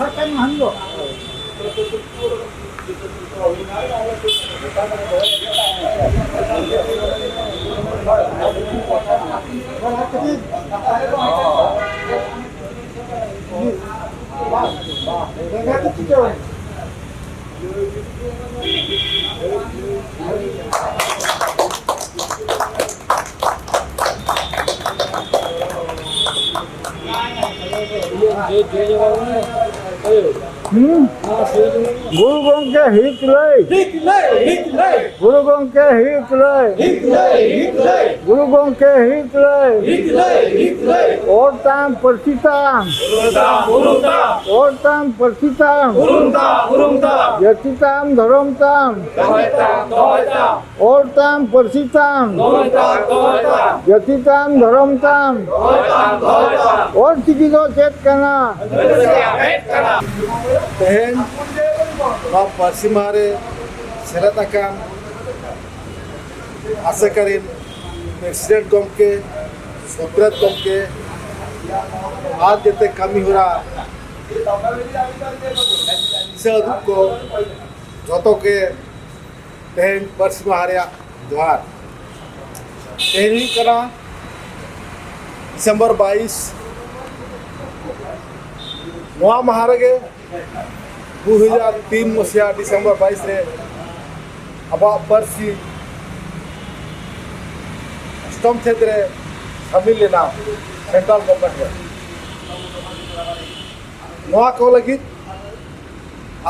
सरकार हंगो गुरु गंगे हित लय गुरु गंगे हित लय गुरु गंगे हित लय और ताम परसिताम यतिताम धर्मताम और ताम परसिताम यतिताम धर्मताम और चिकितो चेत कना Tehen, Pak Parsimare, Seratakan, Asakarin, President Gomke, Soprat Gomke, आज जते कमी हो रहा सब को जोतो के तहन परसिमारे द्वार तहन ही करा दिसंबर 22 नवा महारागे 2003 मसीहा डिसेम्बर 22 रे अब परसी अष्टम क्षेत्र शामिल लेना सेंट्रल गवर्नमेंट नवा को लगी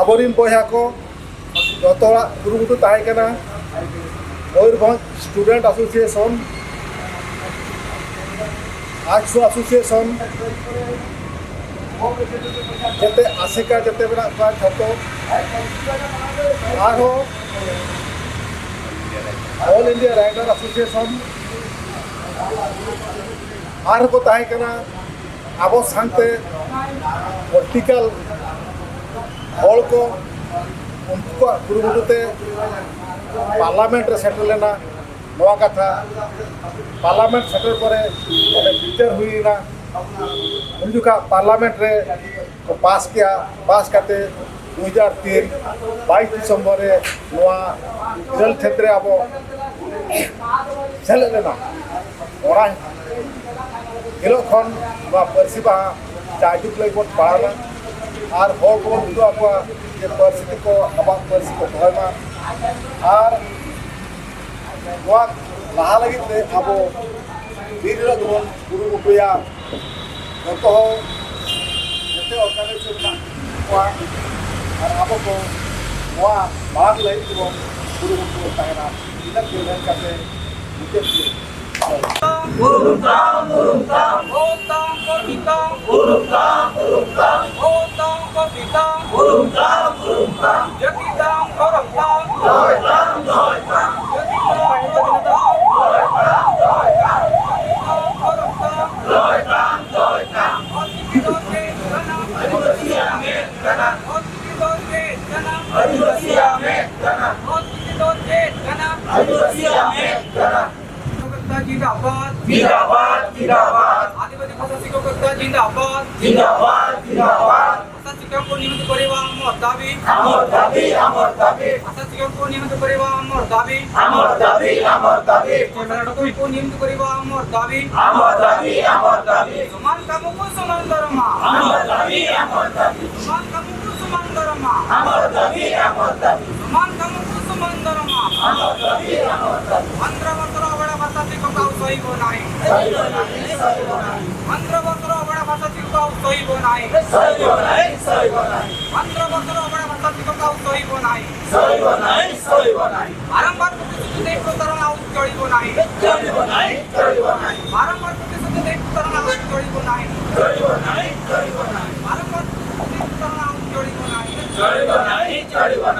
आबोरिन बया को जोतोड़ा कुरुमुटु ताहे कना Mayurbhanj student association arts association जते आशिका जते बना का छतो आरो ऑल इंडिया राइटर एसोसिएशन आर को ताहे कना आबो सांते वर्टिकल हॉल को उनको गुरुमुटुते पार्लियामेंट रे सेटल लेना नवा कथा पार्लियामेंट सेटल करे ओने पिक्चर हुई ना उनका पार्लियामेंट रे को पास किया पास करते 2003 22 दिसंबर रे नवा जल क्षेत्र अब सेल लेना ओरा इलोखन बा परसिबा जाजुक लेबोट पाना आर हो को दुआ को ये परिस्थिति को अब परिस्थिति को कहमा आर वा लहा लगी ते अब वीर लगन गुरु मुटुया तो जते ऑर्गेनाइजेशन को और अब को वा भाग ले तो गुरु मुटु ताहेना इना केलन करते मुझे Urungtam, otam kotitam, urungtam, otam kotitam, urungtam, yakitam koroktam, doitam, yakitam koroktam, doitam, otikote tanam, adivasiya mein tanam, otikote tanam, adivasiya mein tanam, otikote tanam, adivasiya mein tanam. जिंदाबाद जिंदाबाद जिंदाबाद आदिवासी भाषा शिक्षकता जिंदाबाद जिंदाबाद जिंदाबाद भाषा शिक्षक को नियमित करेवा हमर दाबी भाषा शिक्षक को नियमित करेवा हमर दाबी नाटक को नियमित करेवा हमर दाबी समान काम को समान दरमा समान काम को समान दरमा समान काम को समान दरमा मंत्र मंत्र बड़ा भाषा शिक्षक सही हो नहीं मंत्र मंत्र बड़ा भाषा शिक्षक सही हो नहीं मंत्र मंत्र बड़ा भाषा शिक्षक सही हो नहीं बारंबार प्रतिशत देख प्रतारणा चढ़ी हो नहीं बारंबार प्रतिशत देख प्रतारणा चढ़ी हो नहीं बारंबार प्रतारणा चढ़ी हो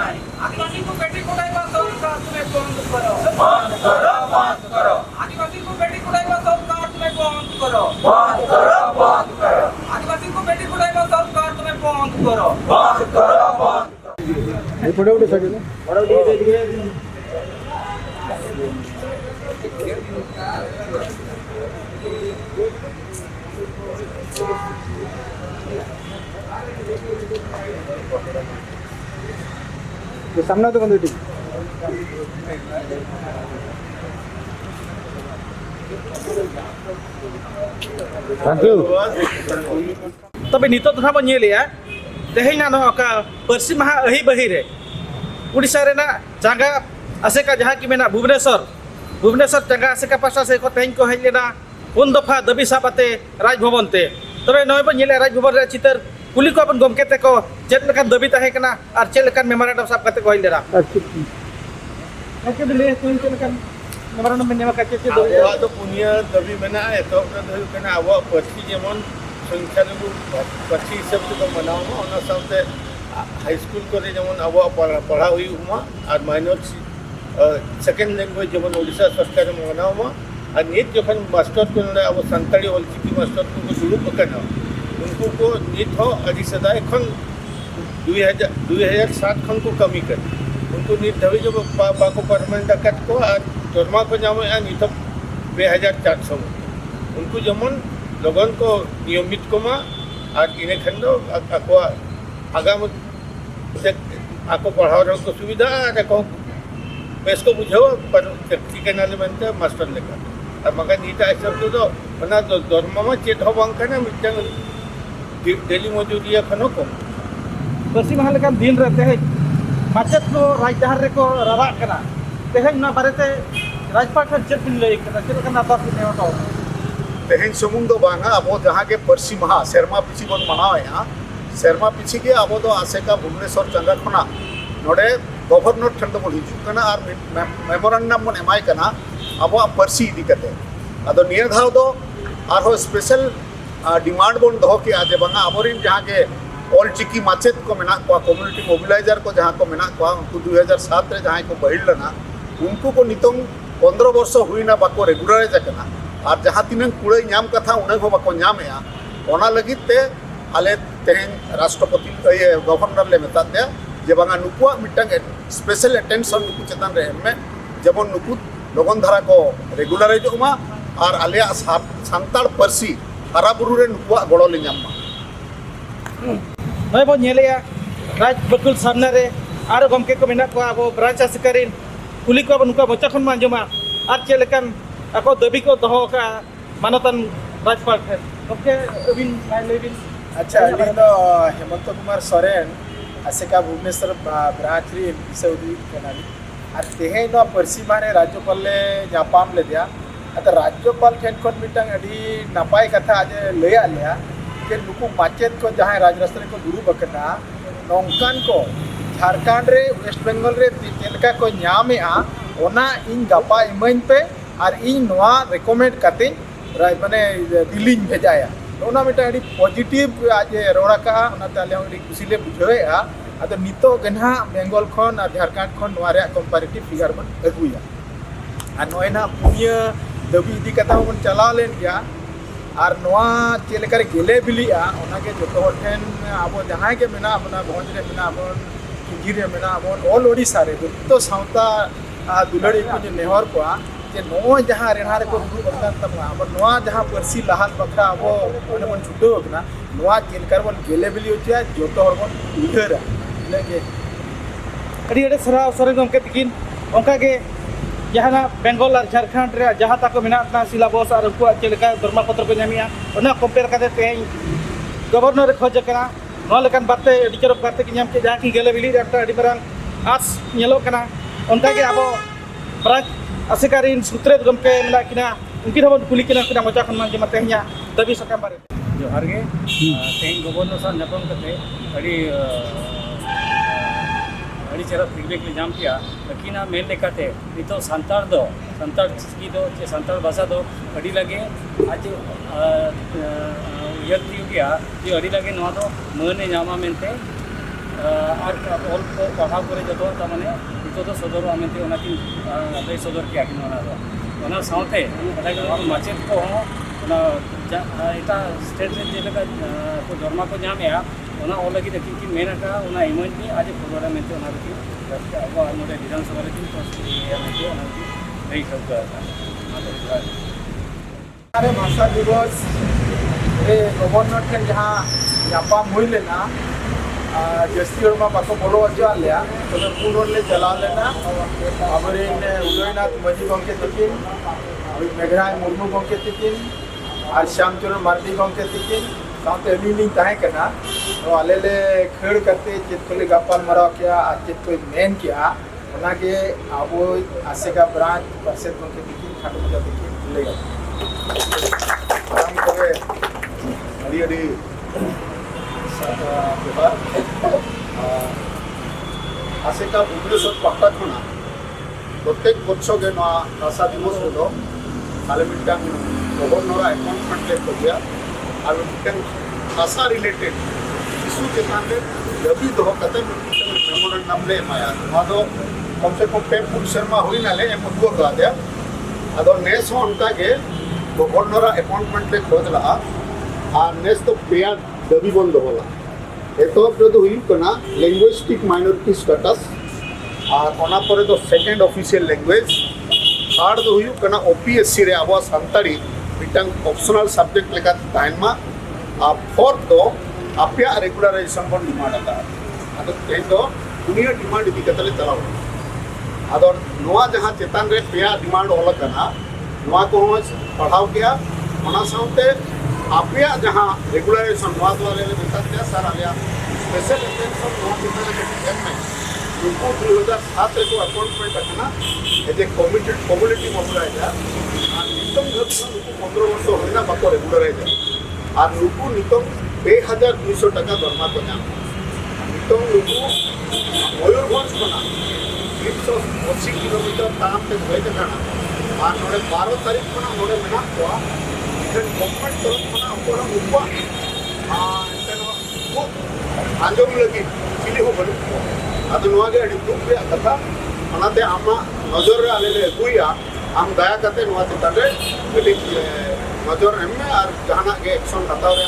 नहीं आदिवासी को बेटी कोड़ाइबा सरकार तुम्हें बंद करो आदिवासी को बेटी कोड़ाइबा सरकार तुम्हें बंद करो आदिवासी को बेटी कोड़ाइबा सरकार तुम्हें बंद करो ये पड़े उड़े सके ना पड़े उड़े दे दिए सामने तो ठीक थैंक यू तबे नितो तो बन नेलिया तेहेना नोका परसी महा अही बहिरे उड़ीसा रेना जांगा आसेका जहां की मेना भुवनेश्वर जांगा आसेका पासा से को तेहन को हेज लेना उन दफा दबी साबाते राजभवन ते तबे नय बन नेले राजभवन रे चितर कुली को अपन गमके ते को चेत लेकान दबी ताहे कना आर चेत लेकान मेमोरेंडम साब कते को हेज लेना के ले तो चेत लेकान मेमोरेंडम में नेमा कते चेत दबी अब तो पुनिया दबी मेना तो कना अब परसी जेमन संख्या लघु परसी हिसाब से मनाओ ओना साथे हाई स्कूल करे जेमन अब पढ़ा हुई हुआ और माइनर सेकेंड लैंग्वेज जेमन ओडिशा सरकार मनाओ और नीट जखन मास्टर को अब सानताड़ी ऑलचिकी मास्टर को दुरुप करना उनको को नीट हो अभी सदा एखन 2007 खन को कमी कर उनको नीट धबी जो बाको परमानेंट कट को और दरमा को जामे नीट 2400 उनको जमन लगन को नियमित को मा और इने खंडो आको आगाम आको पढ़ाव को सुविधा को बेस को बुझो पर टिकनाले बनते मास्टर लेकर और मगर नीट हिसाब तो बना तो दरमा में चेत हो बांग करना मिटन डेली मजूरिया खनो को परसी महा लेकान दिन रहते हैं माचेत को राजधार रे को रारा कना तेहेन ना बारेते राजपाट चेत बिन लई कना चेत कना बात ने तो तेहन सुमुंग दो बांगा अब जहाँ के परसी महा शर्मा पिछी बन मनावे शर्मा पिछी के अब तो आसेका भुवनेश्वर चंगा खना नोडे गवर्नर ठंड बन हिजुकना और मेमोरेंडम बन एमाय कना अब परसी इदी कते अदो नियर धाव दो आरो स्पेशल डिमांड बन दो के आज बांगा अबरिन जहाँ के ऑल चिकी माचेत को मेना को कम्युनिटी मोबिलाइजर को जहाँ को मेना को उनको 2007 रे जहाँ को बहिल लना उनको को नितंग 15 वर्ष हुईना बाको रेगुलराइज करना और जहाँ तीन कुड़े नाम कथा उन्हें को बाको नामे ओना लगित ते आले तेहन राष्ट्रपति ये गवर्नर ले मेता ते जे बांगा नुकुआ मिटंग स्पेशल अटेंशन नुकु चेतन रे में जबन नुकु लगन धारा को रेगुलराइज उमा और आले सांताड़ परसी हरा बुरु रे नुकुआ गड़ो ले नामा नय बन नेलिया राज बकुल सामने रे आरो गमके को मेना को अब ब्रांच अधिकारी कुली को नुका बच्चा खन मांजमा आर चे लेकान ako dabi ko doho ka manatan rajpaट है ओके अबिन मैं लेबिन अच्छा अली तो हेमंत कुमार सोरेन आसेका भुवनेश्वर ब्रांच रे विसौदी केनाली आ तेहे न परसी माने राज्यपाल ले जापाम ले दिया अत राज्यपाल ठेन कोन मिटंग अडी नपाय कथा आज ले आलिया के नुकु माचेत को जहां राजरास्त्र को दुरु बकना नौकान को झारखंड रे वेस्ट बंगाल रे तेलका को न्यामे आ ओना इन गपा इमन पे और इन नवा रेकमेंड करते माने दिल्ली भेजाया ओना मिटा अडी पॉजिटिव आज रोड़ा का ओना ताले हम खुशी ले बुझावेआ अद नितो गन्हा बेंगल खन और झारखंड खन नवा रे कंपैरेटिव फिगर बन अगुया आ नोयना पुनिया दबी इदी कथा बन चला लेन गया और नवा चेलेकर गेले बिलिया ओना के जतो ठेन अब जहां के मेना अपना भोज रे मेना अपन किजी रे मेना अपन ऑल ओडिसा रे तो सावता दुलड़ी को जो नेहर को जे नो जहाँ रेहारे को दुदू बकता तब अब नवा जहाँ परसी लहाल बकरा अब ओने मन छुटो कना नवा चेलकर बन गेले बिली होचिया जोतो हर बन उधर लेके अड़ी अड़े सरा सरे गमके तकिन ओंका के जहां बेंगल और झारखंड रे जहां तक मेना ना सिलेबस और उनको चेलका दरमा पत्र को नामिया ओना कंपेयर करते तेन गवर्नर खोज कना नो लेकन बाते टीचर बाते कि नाम के जहां की गेले बिली एकटा अड़ी बरंग आस नेलो कना ओंका के अब ब्रांच आसेकारीन सूत्रे गमके मेना किना उनकी हम कुली किना किना मचा खन मान जमा तेहया दबी सकम बारे जोहार गे तेहन गवर्नर सा नपम कते अड़ी अड़ी चेहरा फीडबैक ले जाम किया लकीना मेन लेकाते नितो संतार की दो चे संतार भाषा दो अड़ी लगे आज यति गया ये अड़ी लगे नवा दो मने जामा मेनते और ऑल को पढ़ाव करे जतो त माने नितो तो सदर आमेते ओना की लय सदर किया कि ओना साउते अदा माचेत को ओना एटा स्टेट रे जेलका को धर्मा को जामेया ओना ओ लगी देखि कि मेनका ओना इमन की आज फुलवाड़ा मेंते ओना की अब नोडे विधानसभा रे तो ये मेंते ओना की नहीं सकता अरे भाषा दिवस रे गवर्नर के जहाँ यापा मुई लेना जस्ती हर बाको बोलो अजा लिया तो पुन ले चला लेना हमारे उदयनाथ मजी गंके तकिन मेघराय मुर्मू गंके तकिन और श्यामचरण मार्डी गंके तकिन साथ अली करना तो आले ले खेड़ करते चेत को गापाल मराव किया और चेत को मेन किया के अब आसेका ब्रांच परसेट गंके तकिन खाटू मजा तकिन ले अड़ी आसेका भुवनेश्वर पाहटा खना प्रत्येक वर्ष के भाषा दिवस रो आले मिटांग गवर्नर अपॉइंटमेंट ले को दिया और मिटांग भाषा रिलेटेड इशू चेतान रे लबी दो कते मेमोरेंडम ले माया मादो कम से कम 5 फुट शर्मा हुई नाले एम को गा दिया अदो नेस उनका के गवर्नर अपॉइंटमेंट ले खोजला आ नेस तो पेया दबी बंद होला एतब जो हुईकना लैंग्वेजिक माइनॉरिटी स्टेटस और ओना परे तो सेकेंड ऑफिशियल लैंग्वेज थर्ड जो हुईकना ओपीएससी रे अब सानताड़ी मिटांग ऑप्शनल सब्जेक्ट लेका ताइनमा आ फोर्थ तो आपया रेगुलराइजेशन को डिमांड आता अदो ए तो दुनिया डिमांड इदी कतले चलाव अदो नोआ जहां चेतान रे पेया डिमांड होला कना नोआ को पढ़ाव गया ओना साउते आपया जहाँ रेगुलराइजेशन हुआ तो वाले बेटा क्या सर आलिया स्पेशल अटेंशन नॉट कितना के टीम में उनको 2007 को अपॉइंटमेंट रखना as a committed community mobiliser और नितम घटना उनको 15 वर्ष होना बाको रेगुलराइजर और उनको नितम 2200 टका दरमा को नाम नितम उनको मयूरभंज बना 380 किलोमीटर ताम पे गए जाना और नोड़े 12 तारीख को नोड़े मना को गवर्नमेंट तरफ मना हमको उपा आंजोम लगी चिली हो बनु अदु नोगे अडी दुख रे कथा अनाते आमा नजर रे आले गुया हम दया करते नोआ चितारे नजर एम और जहाना के एक्शन हताव रे